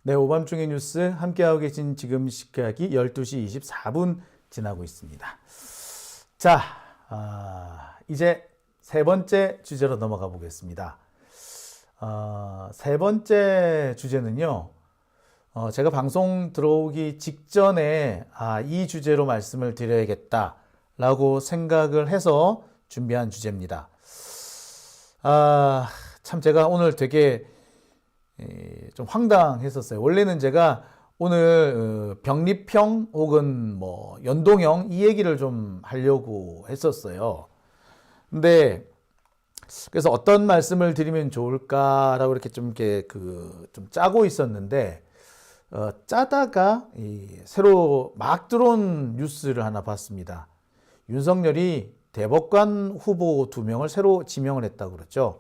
네, 오밤중의 뉴스 함께하고 계신 지금 시각이 12시 24분 지나고 있습니다. 자, 이제 세 번째 주제로 넘어가 보겠습니다. 세 번째 주제는요, 제가 방송 들어오기 직전에 이 주제로 말씀을 드려야겠다라고 생각을 해서 준비한 주제입니다. 참 제가 오늘 되게 좀 황당했었어요. 원래는 제가 오늘 병립형 혹은 뭐 연동형 이 얘기를 좀 하려고 했었어요. 근데 그래서 어떤 말씀을 드리면 좋을까라고 이렇게 좀 짜고 있었는데 짜다가 새로 막 들어온 뉴스를 하나 봤습니다. 윤석열이 대법관 후보 2명을 새로 지명을 했다고 그랬죠.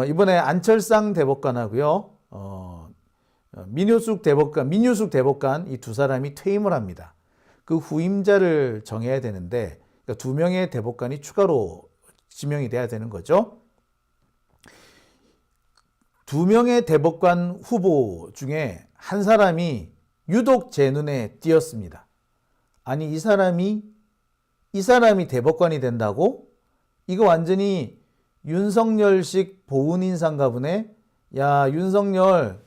이번에 안철상 대법관하고요, 민유숙 대법관 이 두 사람이 퇴임을 합니다. 그 후임자를 정해야 되는데, 그러니까 2명의 대법관이 추가로 지명이 돼야 되는 거죠. 2명의 대법관 후보 중에 한 사람이 유독 제 눈에 띄었습니다. 아니, 이 사람이 대법관이 된다고? 이거 완전히 윤석열식 보훈 인사인가 보네. 야, 윤석열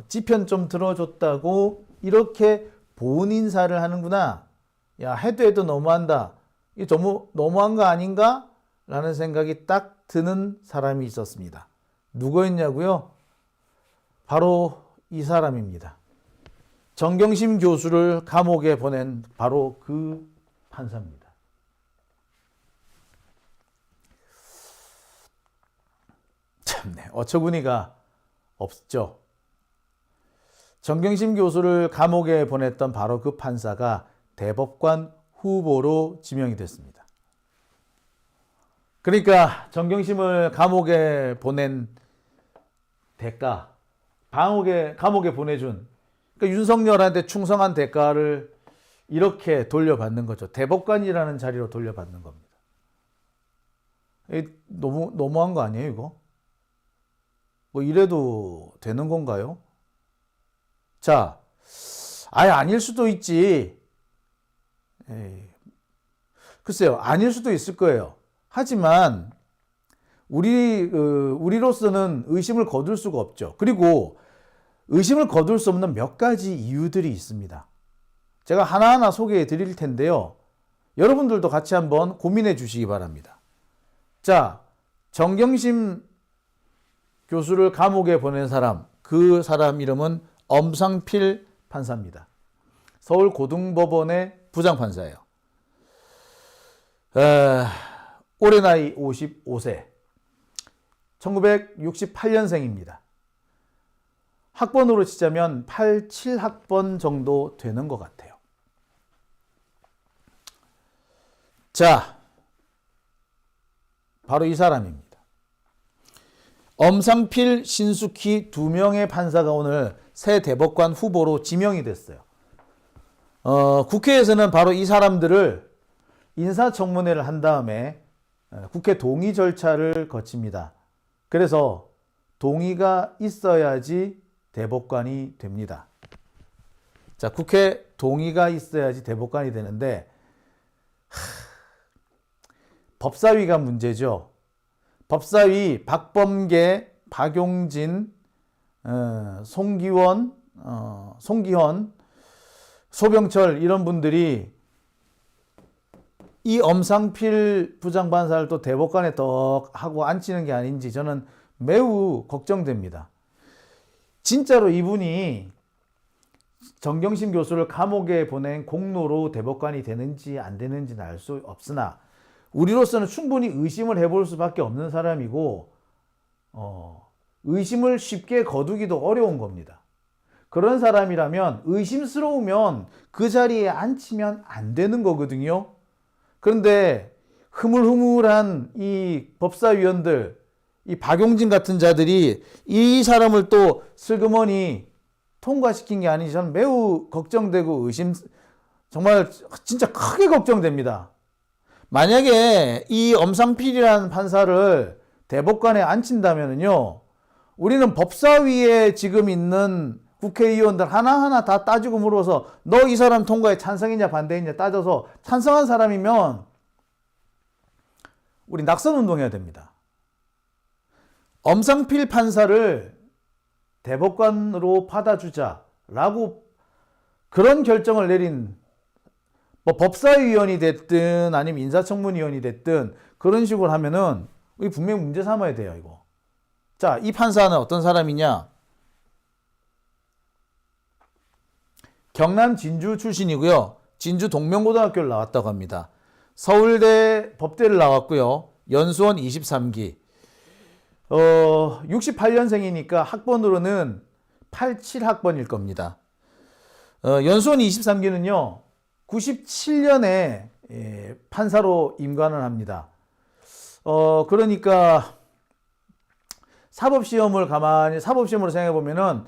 지편 좀 들어줬다고 이렇게 보훈 인사를 하는구나. 야, 해도 너무한다. 이게 너무한 거 아닌가? 라는 생각이 딱 드는 사람이 있었습니다. 누구였냐고요? 바로 이 사람입니다. 정경심 교수를 감옥에 보낸 바로 그 판사입니다. 참네, 어처구니가 없죠. 정경심 교수를 감옥에 보냈던 바로 그 판사가 대법관 후보로 지명이 됐습니다. 그러니까 정경심을 감옥에 보낸 대가, 감옥에 보내준, 그러니까 윤석열한테 충성한 대가를 이렇게 돌려받는 거죠. 대법관이라는 자리로 돌려받는 겁니다. 너무한 거 아니에요, 이거? 뭐 이래도 되는 건가요? 자, 아예 아닐 수도 있지. 글쎄요, 아닐 수도 있을 거예요. 하지만 우리로서는 의심을 거둘 수가 없죠. 그리고 의심을 거둘 수 없는 몇 가지 이유들이 있습니다. 제가 하나하나 소개해 드릴 텐데요. 여러분들도 같이 한번 고민해 주시기 바랍니다. 자, 정경심 교수를 감옥에 보낸 사람, 그 사람 이름은 엄상필 판사입니다. 서울고등법원의 부장판사예요. 올해 나이 55세, 1968년생입니다. 학번으로 치자면 87학번 정도 되는 것 같아요. 자, 바로 이 사람입니다. 엄상필, 신숙희 2명의 판사가 오늘 새 대법관 후보로 지명이 됐어요. 국회에서는 바로 이 사람들을 인사청문회를 한 다음에 국회 동의 절차를 거칩니다. 그래서 동의가 있어야지 대법관이 됩니다. 자, 국회 동의가 있어야지 대법관이 되는데 법사위가 문제죠. 법사위 박범계, 박용진, 송기현, 소병철 이런 분들이 이 엄상필 부장판사를 또 대법관에 더 하고 앉히는 게 아닌지 저는 매우 걱정됩니다. 진짜로 이분이 정경심 교수를 감옥에 보낸 공로로 대법관이 되는지 안 되는지는 알 수 없으나 우리로서는 충분히 의심을 해볼 수밖에 없는 사람이고 의심을 쉽게 거두기도 어려운 겁니다. 그런 사람이라면 의심스러우면 그 자리에 앉히면 안 되는 거거든요. 그런데 흐물흐물한 이 법사위원들, 이 박용진 같은 자들이 이 사람을 또 슬그머니 통과시킨 게 아닌지 저는 매우 걱정되고 정말 진짜 크게 걱정됩니다. 만약에 이 엄상필이라는 판사를 대법관에 앉힌다면요, 우리는 법사위에 지금 있는 국회의원들 하나하나 다 따지고 물어서 너 이 사람 통과에 찬성이냐 반대했냐 따져서 찬성한 사람이면 우리 낙선운동해야 됩니다. 엄상필 판사를 대법관으로 받아주자라고 그런 결정을 내린 뭐 법사위원이 됐든 아니면 인사청문위원이 됐든 그런 식으로 하면은 우리 분명히 문제 삼아야 돼요, 이거. 자, 이 판사는 어떤 사람이냐? 경남 진주 출신이고요. 진주 동명고등학교를 나왔다고 합니다. 서울대 법대를 나왔고요. 연수원 23기. 68년생이니까 학번으로는 87학번일 겁니다. 연수원 23기는요. 97년에 판사로 임관을 합니다. 그러니까 사법시험을 가만히 사법시험으로 생각해 보면은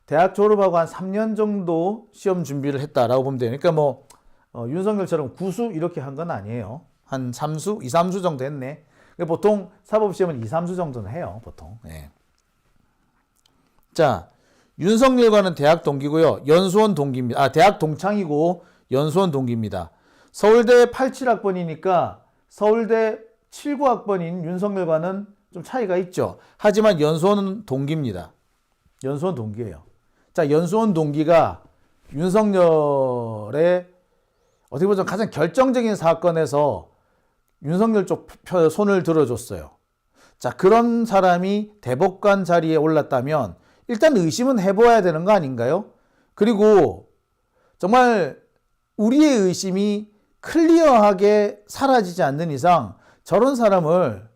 대학 졸업하고 한 3년 정도 시험 준비를 했다라고 보면 돼요. 그러니까 뭐 윤석열처럼 구수 이렇게 한 건 아니에요. 한 3수, 2, 3수 정도 했네. 보통 사법시험은 2, 3수 정도는 해요. 보통. 네. 자, 윤석열과는 대학 동기고요. 연수원 동기입니다. 대학 동창이고 연수원 동기입니다. 서울대 87학번이니까 서울대 79학번인 윤석열과는 좀 차이가 있죠. 하지만 연수원은 동기입니다. 연수원 동기예요. 자, 연수원 동기가 윤석열의 어떻게 보면 가장 결정적인 사건에서 윤석열 쪽 손을 들어줬어요. 자, 그런 사람이 대법관 자리에 올랐다면 일단 의심은 해봐야 되는 거 아닌가요? 그리고 정말 우리의 의심이 클리어하게 사라지지 않는 이상 저런 사람을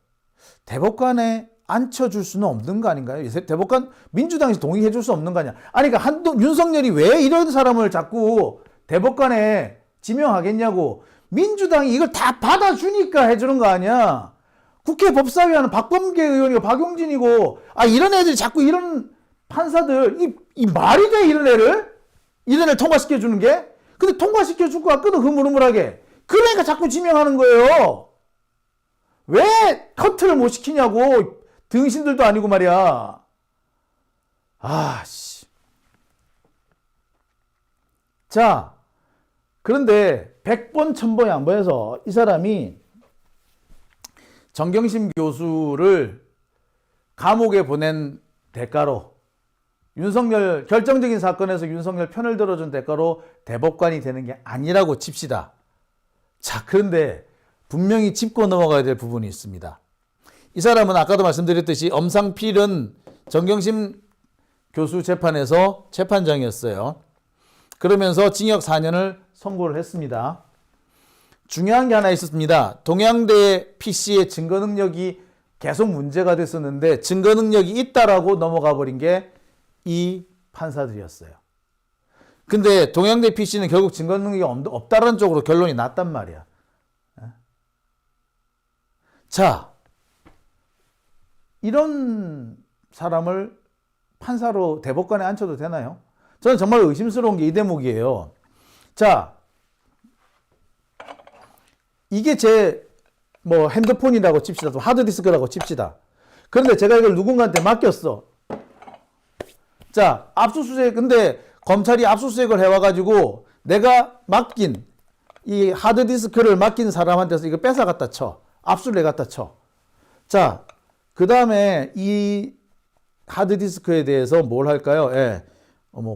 대법관에 앉혀줄 수는 없는 거 아닌가요? 대법관 민주당에서 동의해 줄 수 없는 거 아니야? 아니, 그러니까 윤석열이 왜 이런 사람을 자꾸 대법관에 지명하겠냐고. 민주당이 이걸 다 받아주니까 해주는 거 아니야? 국회 법사위 하는 박범계 의원이고 박용진이고, 이런 애들이 자꾸 이런 판사들, 이 말이 돼, 이런 애를 통과시켜주는 게? 근데 통과시켜줄 거 같거든, 흐물흐물하게. 그러니까 자꾸 지명하는 거예요. 왜 커트를 못 시키냐고. 등신들도 아니고 말이야. 씨. 자, 그런데 100번 1000번 양보해서 이 사람이 정경심 교수를 감옥에 보낸 대가로 윤석열 결정적인 사건에서 윤석열 편을 들어준 대가로 대법관이 되는 게 아니라고 칩시다. 자, 그런데 분명히 짚고 넘어가야 될 부분이 있습니다. 이 사람은 아까도 말씀드렸듯이 엄상필은 정경심 교수 재판에서 재판장이었어요. 그러면서 징역 4년을 선고를 했습니다. 중요한 게 하나 있었습니다. 동양대 PC의 증거 능력이 계속 문제가 됐었는데 증거 능력이 있다라고 넘어가 버린 게 이 판사들이었어요. 근데 동양대 PC는 결국 증거 능력이 없다는 쪽으로 결론이 났단 말이야. 자, 이런 사람을 판사로 대법관에 앉혀도 되나요? 저는 정말 의심스러운 게 이 대목이에요. 자, 이게 제 핸드폰이라고 칩시다. 또 하드디스크라고 칩시다. 그런데 제가 이걸 누군가한테 맡겼어. 자, 압수수색, 근데 검찰이 압수수색을 해와가지고 내가 맡긴 이 하드디스크를 맡긴 사람한테서 이거 뺏어갔다 쳐. 압수를 해갔다 쳐. 자, 그 다음에 이 하드디스크에 대해서 뭘 할까요?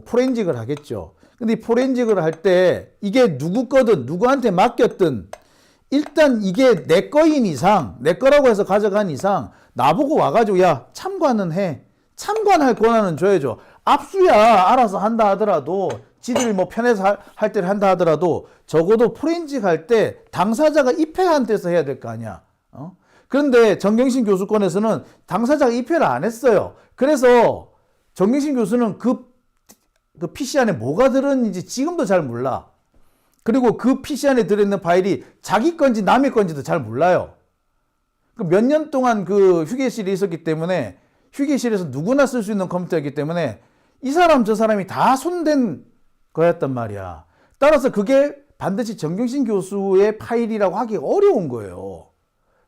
포렌식을 하겠죠. 근데 이 포렌식을 할 때 이게 누구 거든 누구한테 맡겼든 일단 이게 내 거인 이상, 내 거라고 해서 가져간 이상 나보고 와가지고 야 참관은 해. 참관할 권한은 줘야죠. 압수야 알아서 한다 하더라도 지들이 편해서 할 때를 한다 하더라도 적어도 포렌식 할 때 당사자가 입회한 데서 해야 될 거 아니야. 그런데 정경심 교수 건에서는 당사자가 입회를 안 했어요. 그래서 정경심 교수는 그 PC 안에 뭐가 들었는지 지금도 잘 몰라. 그리고 그 PC 안에 들어있는 파일이 자기 건지 남의 건지도 잘 몰라요. 몇 년 동안 그 휴게실에 있었기 때문에 휴게실에서 누구나 쓸 수 있는 컴퓨터이기 때문에 이 사람 저 사람이 다 손댄 거였단 말이야. 따라서 그게 반드시 정경심 교수의 파일이라고 하기 어려운 거예요.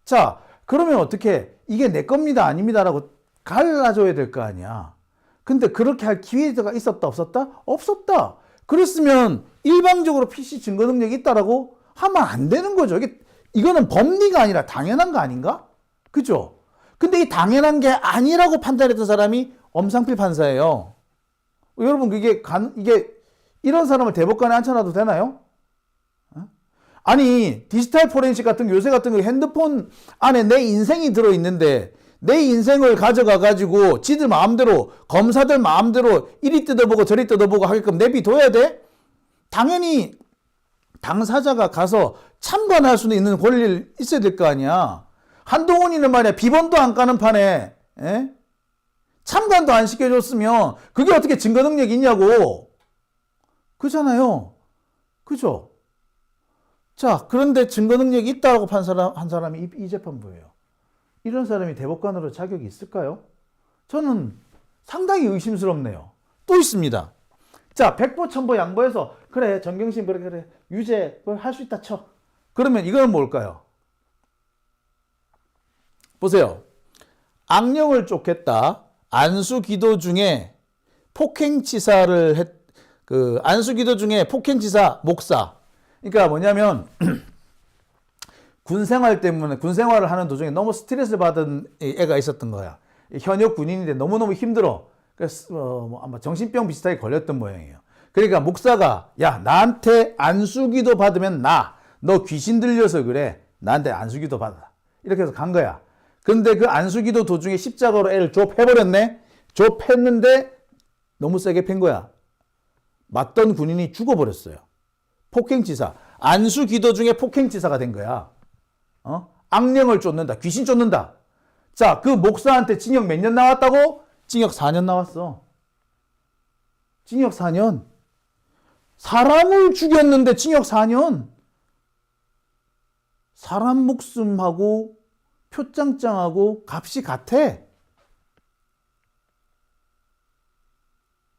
자, 그러면 어떻게 이게 내 겁니다 아닙니다라고 갈라줘야 될 거 아니야. 근데 그렇게 할 기회가 있었다 없었다? 없었다. 그랬으면 일방적으로 PC 증거 능력이 있다라고 하면 안 되는 거죠. 이거는 법리가 아니라 당연한 거 아닌가? 그죠? 근데 이 당연한 게 아니라고 판단했던 사람이 엄상필 판사예요. 여러분, 이게 이런 사람을 대법관에 앉혀놔도 되나요? 아니, 디지털 포렌식 같은 거, 요새 같은 거 핸드폰 안에 내 인생이 들어있는데 내 인생을 가져가 가지고 지들 마음대로, 검사들 마음대로 이리 뜯어보고 저리 뜯어보고 하게끔 내비둬야 돼? 당연히 당사자가 가서 참관할 수는 있는 권리를 있어야 될 거 아니야. 한동훈이는 말이야, 비번도 안 까는 판에 참관도 안 시켜줬으면 그게 어떻게 증거 능력이 있냐고. 그잖아요. 그죠? 자, 그런데 증거 능력이 있다고 한 사람이 이 재판부예요. 이런 사람이 대법관으로 자격이 있을까요? 저는 상당히 의심스럽네요. 또 있습니다. 자, 백보 천보 양보해서 그래, 정경심 그래 유죄 할 수 있다 쳐. 그러면 이거는 뭘까요? 보세요. 악령을 쫓겠다. 안수기도 중에 폭행치사를 안수기도 중에 폭행치사 목사. 그러니까 뭐냐면 군생활 때문에, 군생활을 하는 도중에 너무 스트레스를 받은 애가 있었던 거야. 현역 군인인데 너무너무 힘들어. 그래서 아마 정신병 비슷하게 걸렸던 모양이에요. 그러니까 목사가, 야, 나한테 안수기도 받으면 너 귀신 들려서 그래. 나한테 안수기도 받아. 이렇게 해서 간 거야. 근데 그 안수기도 도중에 십자가로 애를 좁혀버렸네. 좁혔는데 너무 세게 팬 거야. 맞던 군인이 죽어버렸어요. 폭행치사. 안수기도 중에 폭행치사가 된 거야. 악령을 쫓는다. 귀신 쫓는다. 자, 그 목사한테 징역 몇 년 나왔다고? 징역 4년 나왔어. 징역 4년. 사람을 죽였는데 징역 4년. 사람 목숨하고 표창장하고 값이 같아.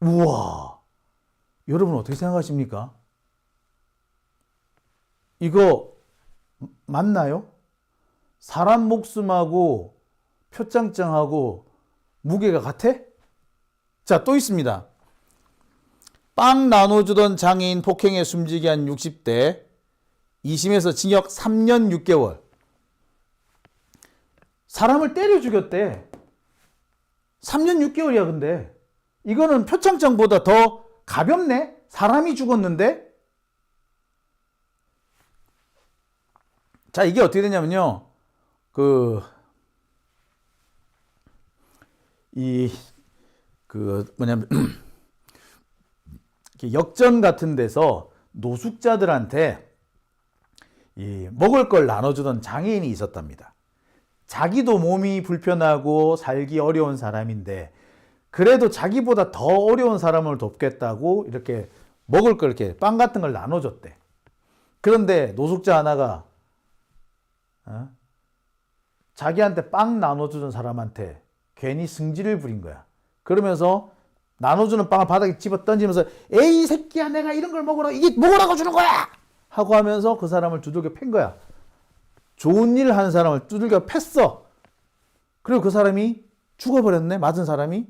우와. 여러분 어떻게 생각하십니까? 이거 맞나요? 사람 목숨하고 표창장하고 무게가 같아? 자, 또 있습니다. 빵 나눠주던 장애인 폭행에 숨지게 한 60대 2심에서 징역 3년 6개월. 사람을 때려 죽였대. 3년 6개월이야. 근데 이거는 표창장보다 더 가볍네. 사람이 죽었는데. 자, 이게 어떻게 되냐면요. 뭐냐면 역전 같은 데서 노숙자들한테 먹을 걸 나눠주던 장애인이 있었답니다. 자기도 몸이 불편하고 살기 어려운 사람인데 그래도 자기보다 더 어려운 사람을 돕겠다고 이렇게 먹을 걸, 이렇게 빵 같은 걸 나눠줬대. 그런데 노숙자 하나가 자기한테 빵 나눠주는 사람한테 괜히 승질을 부린 거야. 그러면서 나눠주는 빵을 바닥에 집어 던지면서, 에이 새끼야, 내가 이런 걸 먹으라고, 이게 먹으라고 주는 거야! 하고 하면서 그 사람을 두들겨 팬 거야. 좋은 일 한 사람을 두들겨 팼어. 그리고 그 사람이 죽어버렸네, 맞은 사람이.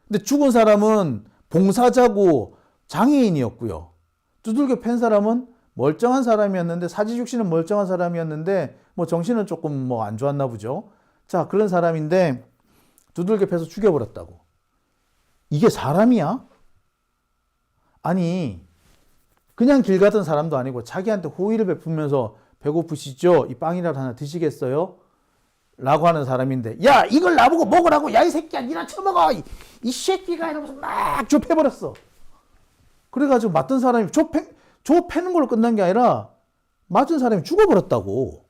근데 죽은 사람은 봉사자고 장애인이었고요. 두들겨 팬 사람은 멀쩡한 사람이었는데, 사지죽신은 멀쩡한 사람이었는데 뭐 정신은 조금 뭐 안 좋았나 보죠. 자, 그런 사람인데 두들겨 패서 죽여버렸다고. 이게 사람이야? 아니, 그냥 길 가던 사람도 아니고 자기한테 호의를 베푸면서, 배고프시죠? 이 빵이라도 하나 드시겠어요? 라고 하는 사람인데, 야, 이걸 나보고 먹으라고, 야, 이 새끼야, 니나 처먹어, 이 새끼가, 이러면서 막 좁혀버렸어. 그래가지고 맞던 사람이 좁히는 걸로 끝난 게 아니라 맞은 사람이 죽어버렸다고.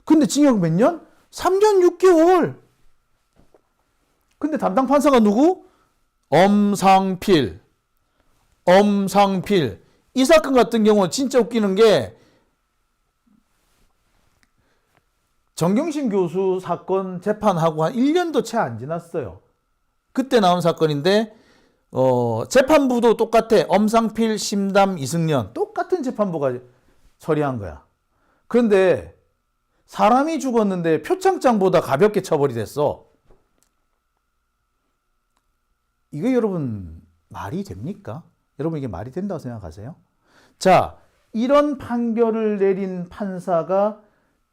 근데 징역 몇 년? 3년 6개월. 근데 담당 판사가 누구? 엄상필. 이 사건 같은 경우는 진짜 웃기는 게, 정경심 교수 사건 재판하고 한 1년도 채 안 지났어요. 그때 나온 사건인데, 재판부도 똑같아. 엄상필, 심담, 이승연. 똑같은 재판부가 처리한 거야. 그런데 사람이 죽었는데 표창장보다 가볍게 처벌이 됐어. 이거 여러분 말이 됩니까? 여러분 이게 말이 된다고 생각하세요? 자, 이런 판결을 내린 판사가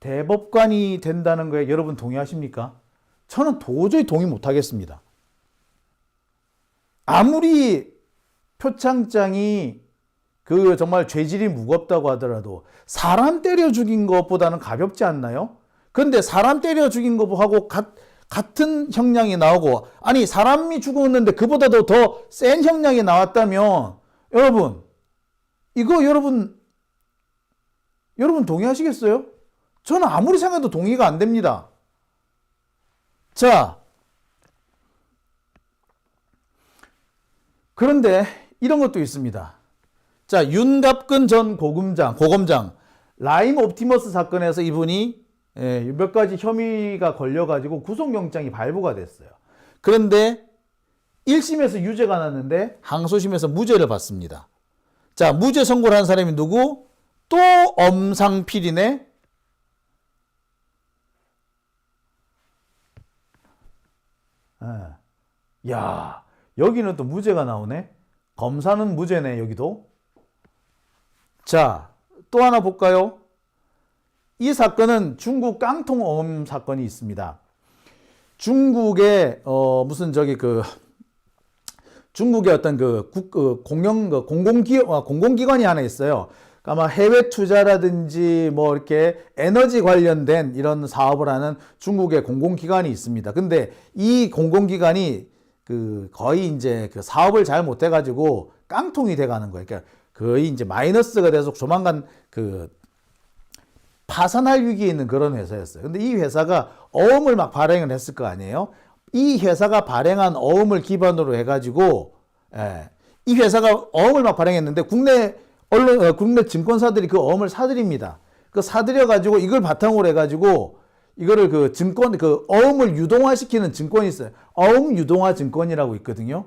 대법관이 된다는 거에 여러분 동의하십니까? 저는 도저히 동의 못하겠습니다. 아무리 표창장이 그 정말 죄질이 무겁다고 하더라도 사람 때려 죽인 것보다는 가볍지 않나요? 그런데 사람 때려 죽인 것하고 같은 형량이 나오고, 아니 사람이 죽었는데 그보다도 더 센 형량이 나왔다면 여러분 이거 여러분 동의하시겠어요? 저는 아무리 생각해도 동의가 안 됩니다. 자, 그런데 이런 것도 있습니다. 자, 윤갑근 전 고검장 라임 옵티머스 사건에서 이분이 몇 가지 혐의가 걸려가지고 구속영장이 발부가 됐어요. 그런데 1심에서 유죄가 났는데 항소심에서 무죄를 받습니다. 자, 무죄 선고를 한 사람이 누구? 또 엄상필이네. 야, 여기는 또 무죄가 나오네. 검사는 무죄네, 여기도. 자, 또 하나 볼까요? 이 사건은 중국 깡통어음 사건이 있습니다. 중국의 중국의 어떤 공공기관이 하나 있어요. 아마 해외 투자라든지 뭐 이렇게 에너지 관련된 이런 사업을 하는 중국의 공공기관이 있습니다. 근데 이 공공기관이 거의 이제 그 사업을 잘 못해가지고 깡통이 돼가는 거예요. 그러니까 거의 이제 마이너스가 돼서 조만간 파산할 위기에 있는 그런 회사였어요. 근데 이 회사가 어음을 막 발행을 했을 거 아니에요? 이 회사가 발행한 어음을 기반으로 해가지고, 이 회사가 어음을 막 발행했는데 국내 증권사들이 그 어음을 사들입니다. 그 사들여가지고 이걸 바탕으로 해가지고 이거를 어음을 유동화시키는 증권이 있어요. 어음 유동화 증권이라고 있거든요.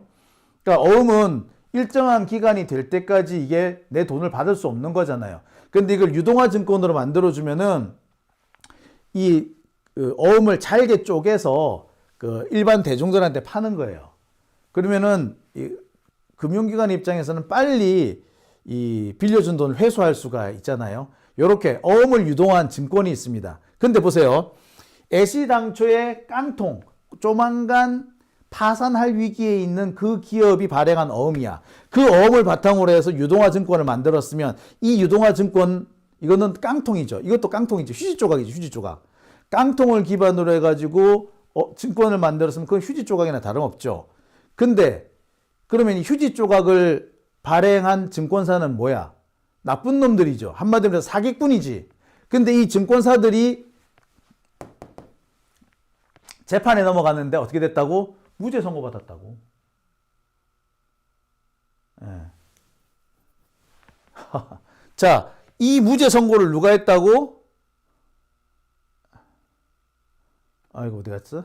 그러니까 어음은 일정한 기간이 될 때까지 이게 내 돈을 받을 수 없는 거잖아요. 근데 이걸 유동화 증권으로 만들어주면은 어음을 잘게 쪼개서 일반 대중들한테 파는 거예요. 그러면은 금융기관 입장에서는 빨리 빌려준 돈을 회수할 수가 있잖아요. 이렇게 어음을 유동한 증권이 있습니다. 근데 보세요. 애시당초에 깡통, 조만간 파산할 위기에 있는 그 기업이 발행한 어음이야. 그 어음을 바탕으로 해서 유동화 증권을 만들었으면 이 유동화 증권, 이거는 깡통이죠. 이것도 깡통이죠. 휴지 조각이죠. 휴지 조각. 깡통을 기반으로 해가지고 증권을 만들었으면 그건 휴지 조각이나 다름없죠. 근데 그러면 이 휴지 조각을 발행한 증권사는 뭐야? 나쁜 놈들이죠. 한마디로 해서 사기꾼이지. 근데 이 증권사들이 재판에 넘어갔는데 어떻게 됐다고? 무죄 선고받았다고. 자, 이 무죄 선고를 누가 했다고? 아이고, 어디 갔어?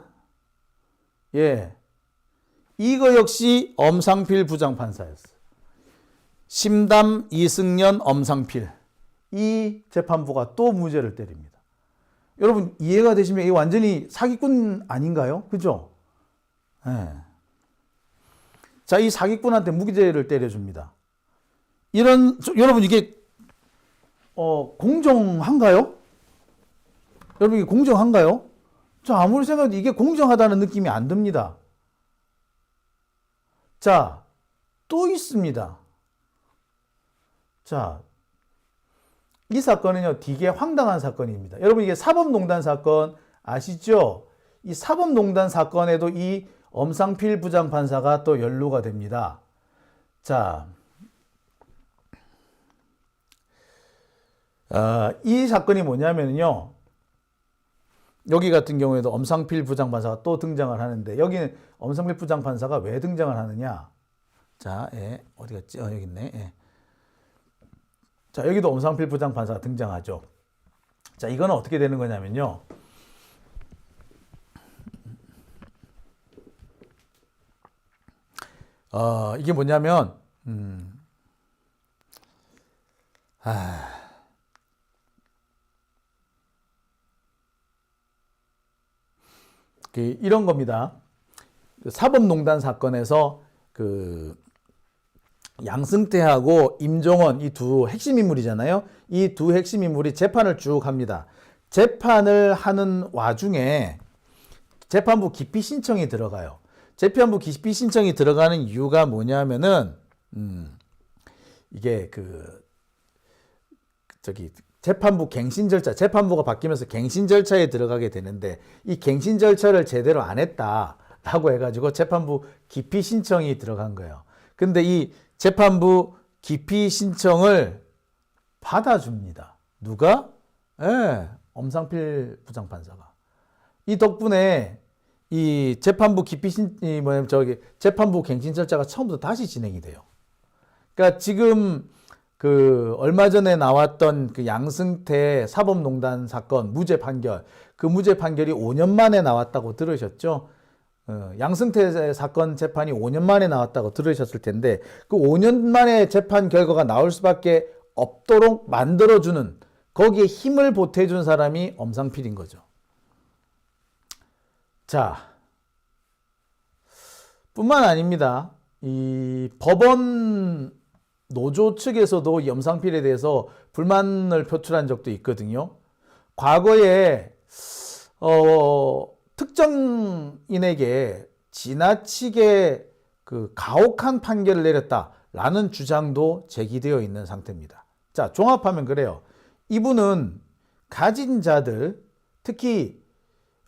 예. 이거 역시 엄상필 부장판사였어. 심담 이승연 엄상필. 이 재판부가 또 무죄를 때립니다. 여러분 이해가 되시면 이게 완전히 사기꾼 아닌가요? 그죠? 네. 자, 이 사기꾼한테 무기죄를 때려줍니다. 여러분 이게 공정한가요? 여러분 이게 공정한가요? 저 아무리 생각해도 이게 공정하다는 느낌이 안 듭니다. 자, 또 있습니다. 자, 이 사건은요, 되게 황당한 사건입니다. 여러분, 이게 사법농단 사건 아시죠? 이 사법농단 사건에도 이 엄상필 부장판사가 또 연루가 됩니다. 자, 이 사건이 뭐냐면요, 여기 같은 경우에도 엄상필 부장판사가 또 등장을 하는데, 여기는 엄상필 부장판사가 왜 등장을 하느냐? 자, 어디 갔지? 여기 있네. 자, 여기도 엄상필 부장판사가 등장하죠. 자, 이거는 어떻게 되는 거냐면요. 이게 뭐냐면, 이런 겁니다. 사법농단 사건에서 그 양승태하고 임종원 이 두 핵심 인물이잖아요. 이 두 핵심 인물이 재판을 쭉 합니다. 재판을 하는 와중에 재판부 기피 신청이 들어가요. 재판부 기피 신청이 들어가는 이유가 뭐냐면은 이게 재판부 갱신 절차, 재판부가 바뀌면서 갱신 절차에 들어가게 되는데 이 갱신 절차를 제대로 안 했다라고 해가지고 재판부 기피 신청이 들어간 거예요. 근데 이 재판부 기피 신청을 받아줍니다. 누가? 엄상필 부장판사가. 이 덕분에 이 재판부 재판부 갱신 절차가 처음부터 다시 진행이 돼요. 그러니까 지금 얼마 전에 나왔던 양승태 사법농단 사건 무죄 판결, 그 무죄 판결이 5년 만에 나왔다고 들으셨죠? 양승태 사건 재판이 5년 만에 나왔다고 들으셨을 텐데 그 5년 만에 재판 결과가 나올 수밖에 없도록 만들어주는, 거기에 힘을 보태준 사람이 엄상필인 거죠. 자, 뿐만 아닙니다. 이 법원 노조 측에서도 이 엄상필에 대해서 불만을 표출한 적도 있거든요. 과거에 특정인에게 지나치게 가혹한 판결을 내렸다라는 주장도 제기되어 있는 상태입니다. 자, 종합하면 그래요. 이분은 가진 자들, 특히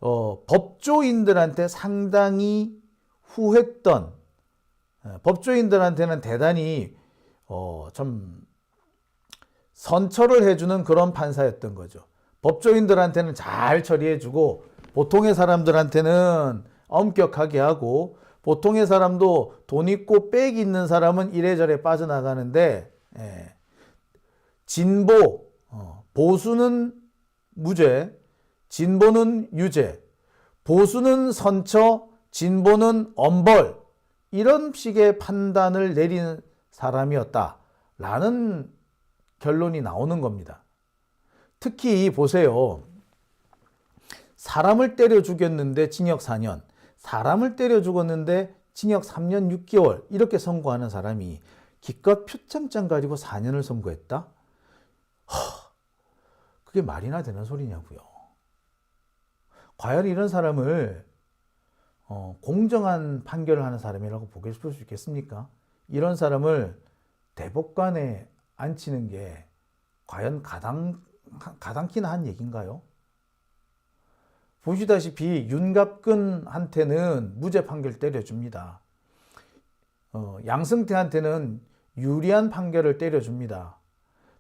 법조인들한테 상당히 후했던, 법조인들한테는 대단히 좀 선처를 해주는 그런 판사였던 거죠. 법조인들한테는 잘 처리해주고 보통의 사람들한테는 엄격하게 하고, 보통의 사람도 돈 있고 빽 있는 사람은 이래저래 빠져나가는데 진보, 보수는 무죄, 진보는 유죄, 보수는 선처, 진보는 엄벌, 이런 식의 판단을 내리는 사람이었다라는 결론이 나오는 겁니다. 특히 보세요. 사람을 때려 죽였는데 징역 4년, 사람을 때려 죽었는데 징역 3년 6개월 이렇게 선고하는 사람이 기껏 표창장 가지고 4년을 선고했다? 그게 말이나 되는 소리냐고요. 과연 이런 사람을 공정한 판결을 하는 사람이라고 보실 수 있겠습니까? 이런 사람을 대법관에 앉히는 게 과연 가당키나 한 얘기인가요? 보시다시피 윤갑근한테는 무죄 판결 때려줍니다. 양승태한테는 유리한 판결을 때려줍니다.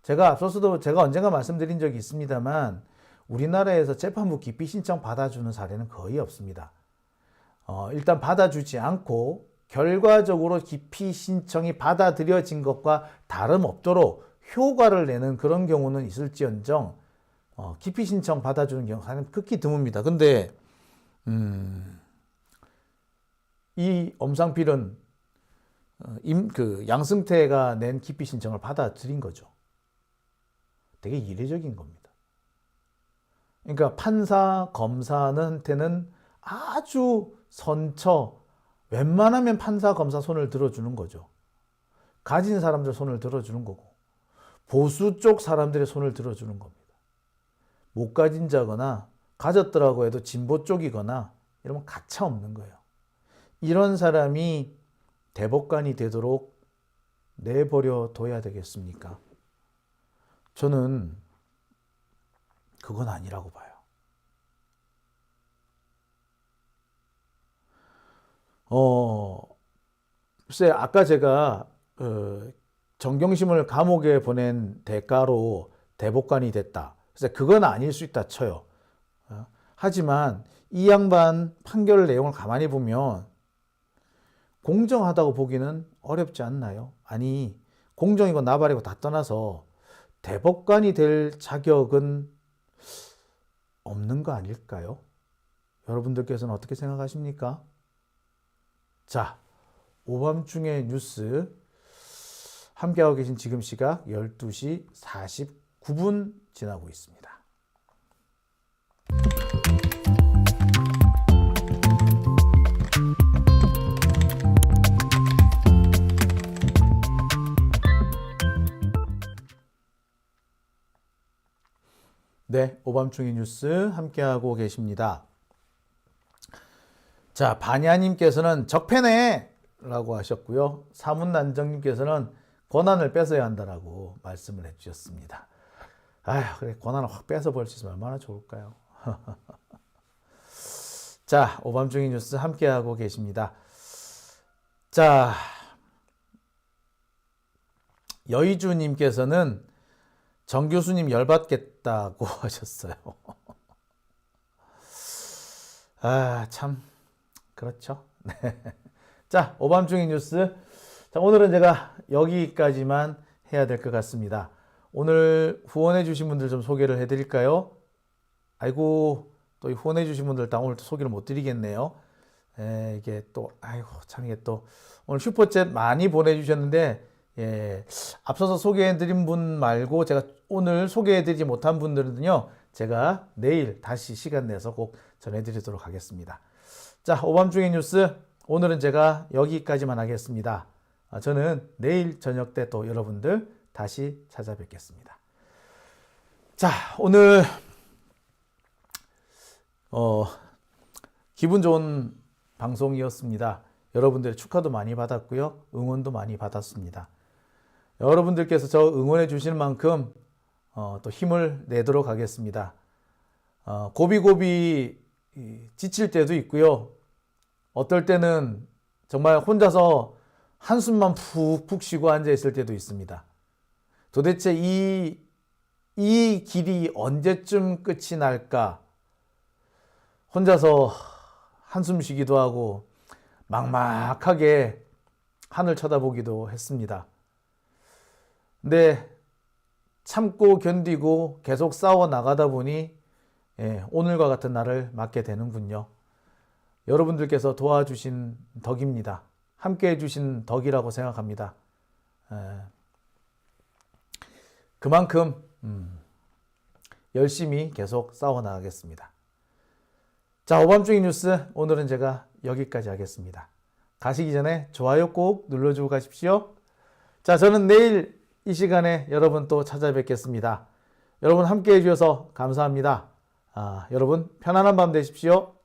제가 앞서서도 제가 언젠가 말씀드린 적이 있습니다만 우리나라에서 재판부 기피 신청 받아주는 사례는 거의 없습니다. 일단 받아주지 않고 결과적으로 기피 신청이 받아들여진 것과 다름없도록 효과를 내는 그런 경우는 있을지언정 기피 신청 받아주는 경우는 극히 드뭅니다. 근데 이 엄상필은 양승태가 낸 기피 신청을 받아들인 거죠. 되게 이례적인 겁니다. 그러니까 판사, 검사한테는 아주 선처, 웬만하면 판사, 검사 손을 들어주는 거죠. 가진 사람들 손을 들어주는 거고, 보수 쪽 사람들의 손을 들어주는 겁니다. 못 가진 자거나 가졌더라고 해도 진보 쪽이거나 이러면 가차 없는 거예요. 이런 사람이 대법관이 되도록 내버려 둬야 되겠습니까? 저는 그건 아니라고 봐요. 글쎄, 아까 제가 정경심을 감옥에 보낸 대가로 대법관이 됐다. 그래서 그건 아닐 수 있다 쳐요. 하지만 이 양반 판결 내용을 가만히 보면 공정하다고 보기는 어렵지 않나요? 아니, 공정이고 나발이고 다 떠나서 대법관이 될 자격은 없는 거 아닐까요? 여러분들께서는 어떻게 생각하십니까? 자, 오밤중의 뉴스 함께하고 계신 지금 시각 12시 49분 지나고 있습니다. 네, 오밤중의 뉴스 함께하고 계십니다. 자, 반야님께서는 적폐네! 라고 하셨고요. 사문난정님께서는 권한을 뺏어야 한다라고 말씀을 해주셨습니다. 아휴, 그래, 권한을 확 뺏어볼 수 있으면 얼마나 좋을까요? 자, 오밤중의 뉴스 함께하고 계십니다. 자, 여의주님께서는 정 교수님 열받겠다고 하셨어요. 아, 참, 그렇죠. 네. 자, 오밤중의 뉴스. 자, 오늘은 제가 여기까지만 해야 될 것 같습니다. 오늘 후원해주신 분들 좀 소개를 해드릴까요? 아이고, 또 후원해주신 분들 다 오늘 또 소개를 못 드리겠네요. 이게 또, 아이고, 참, 이게 또, 오늘 슈퍼챗 많이 보내주셨는데, 예, 앞서서 소개해드린 분 말고 제가 오늘 소개해드리지 못한 분들은요, 제가 내일 다시 시간 내서 꼭 전해드리도록 하겠습니다. 자, 오밤중의 뉴스. 오늘은 제가 여기까지만 하겠습니다. 저는 내일 저녁 때 또 여러분들 다시 찾아뵙겠습니다. 자, 오늘 기분 좋은 방송이었습니다. 여러분들의 축하도 많이 받았고요. 응원도 많이 받았습니다. 여러분들께서 저 응원해 주시는 만큼 또 힘을 내도록 하겠습니다. 고비고비 지칠 때도 있고요. 어떨 때는 정말 혼자서 한숨만 푹푹 쉬고 앉아 있을 때도 있습니다. 도대체 이 길이 언제쯤 끝이 날까? 혼자서 한숨 쉬기도 하고 막막하게 하늘 쳐다보기도 했습니다. 근데 참고 견디고 계속 싸워 나가다 보니 오늘과 같은 날을 맞게 되는군요. 여러분들께서 도와주신 덕입니다. 함께 해주신 덕이라고 생각합니다. 그만큼 열심히 계속 싸워나가겠습니다. 자, 오밤중의 뉴스 오늘은 제가 여기까지 하겠습니다. 가시기 전에 좋아요 꼭 눌러주고 가십시오. 자, 저는 내일 이 시간에 여러분 또 찾아뵙겠습니다. 여러분 함께 해주셔서 감사합니다. 여러분 편안한 밤 되십시오.